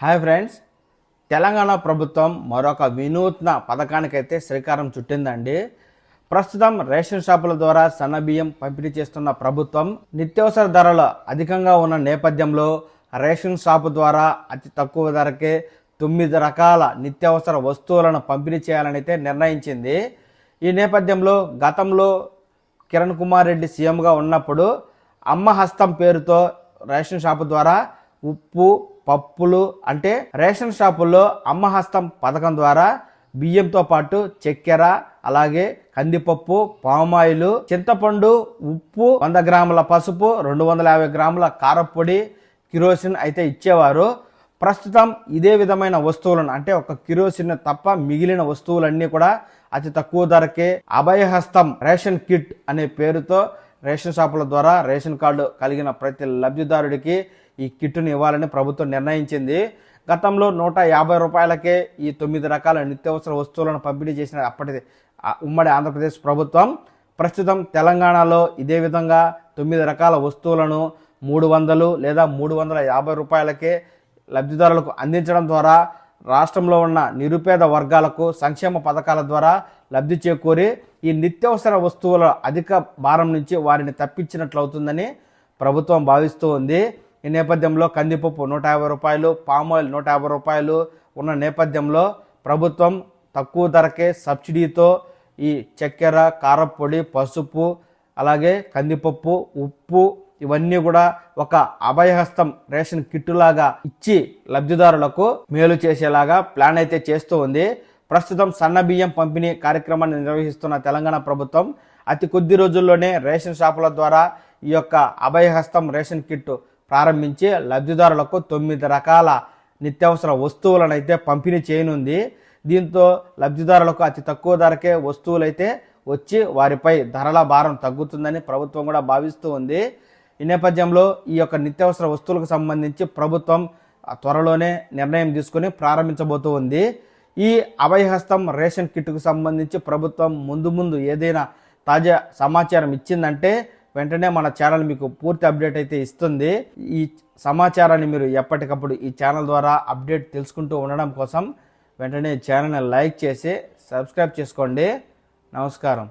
Hi friends, Telangana ప్రభుత్వం మరొక వినూత్న పథకానికైతే శ్రీకారం చుట్టిందండి. ప్రస్తుతం రేషన్ షాపుల ద్వారా సన్నబియ్యం పంపిణీ చేస్తున్న ప్రభుత్వం నిత్యావసర ధరలు అధికంగా ఉన్న నేపథ్యంలో రేషన్ షాపు ద్వారా అతి తక్కువ ధరకే 9 రకాల నిత్యావసర వస్తువులను పంపిణీ చేయాలని అయితే నిర్ణయించింది. ఈ నేపథ్యంలో గతంలో కిరణ్ కుమార్ రెడ్డి సీఎంగా ఉన్నప్పుడు అమ్మ హస్తం పేరుతో రేషన్ షాపు ద్వారా ఉప్పు, పప్పులు అంటే రేషన్ షాపుల్లో అమ్మ హస్తం పథకం ద్వారా బియ్యంతో పాటు చక్కెర, అలాగే కందిపప్పు, పామాయిల్, చింతపండు, ఉప్పు, 100 గ్రాముల పసుపు, 250 గ్రాముల కారపొడి, కిరోసిన్ అయితే ఇచ్చేవారు. ప్రస్తుతం ఇదే విధమైన వస్తువులను అంటే ఒక కిరోసిన్ తప్ప మిగిలిన వస్తువులన్నీ కూడా అతి తక్కువ ధరకే అభయహస్తం రేషన్ కిట్ అనే పేరుతో రేషన్ షాపుల ద్వారా రేషన్ కార్డు కలిగిన ప్రతి లబ్ధిదారుడికి ఈ కిట్టును ఇవ్వాలని ప్రభుత్వం నిర్ణయించింది. గతంలో 150 రూపాయలకే ఈ 9 రకాల నిత్యావసర వస్తువులను పంపిణీ చేసిన అప్పటి ఉమ్మడి ఆంధ్రప్రదేశ్ ప్రభుత్వం ప్రస్తుతం తెలంగాణలో ఇదే విధంగా 9 రకాల వస్తువులను 300 లేదా 350 రూపాయలకే లబ్ధిదారులకు అందించడం ద్వారా రాష్ట్రంలో ఉన్న నిరుపేద వర్గాలకు సంక్షేమ పథకాల ద్వారా లబ్ధి చేకూరి ఈ నిత్యావసర వస్తువుల అధిక భారం నుంచి వారిని తప్పించినట్లు అవుతుందని ప్రభుత్వం భావిస్తూ ఉంది. ఈ నేపథ్యంలో కందిపప్పు 150 రూపాయలు, పామాయిల్ 150 రూపాయలు ఉన్న నేపథ్యంలో ప్రభుత్వం తక్కువ ధరకే సబ్సిడీతో ఈ చక్కెర, కారపొడి, పసుపు, అలాగే కందిపప్పు, ఉప్పు ఇవన్నీ కూడా ఒక అభయహస్తం రేషన్ కిట్టులాగా ఇచ్చి లబ్ధిదారులకు మేలు చేసేలాగా ప్లాన్ అయితే చేస్తూ ఉంది. ప్రస్తుతం సన్న బియ్యం పంపిణీ కార్యక్రమాన్ని నిర్వహిస్తున్న తెలంగాణ ప్రభుత్వం అతి కొద్ది రోజుల్లోనే రేషన్ షాపుల ద్వారా ఈ యొక్క అభయహస్తం రేషన్ కిట్టు ప్రారంభించి లబ్ధిదారులకు 9 రకాల నిత్యావసర వస్తువులను అయితే పంపిణీ చేయనుంది. దీంతో లబ్ధిదారులకు అతి తక్కువ ధరకే వస్తువులైతే వచ్చి వారిపై ధరల భారం తగ్గుతుందని ప్రభుత్వం కూడా భావిస్తూ ఉంది. ఈ నేపథ్యంలో ఈ యొక్క నిత్యావసర వస్తువులకు సంబంధించి ప్రభుత్వం త్వరలోనే నిర్ణయం తీసుకుని ప్రారంభించబోతూ ఉంది. ఈ అభయహస్తం రేషన్ కిట్కు సంబంధించి ప్రభుత్వం ముందు ఏదైనా తాజా సమాచారం ఇచ్చిందంటే వెంటనే మన ఛానల్ మీకు పూర్తి అప్డేట్ అయితే ఇస్తుంది. ఈ సమాచారాన్ని మీరు ఎప్పటికప్పుడు ఈ ఛానల్ ద్వారా అప్డేట్ తెలుసుకుంటూ ఉండడం కోసం వెంటనే ఛానల్ని లైక్ చేసి సబ్స్క్రైబ్ చేసుకోండి. నమస్కారం.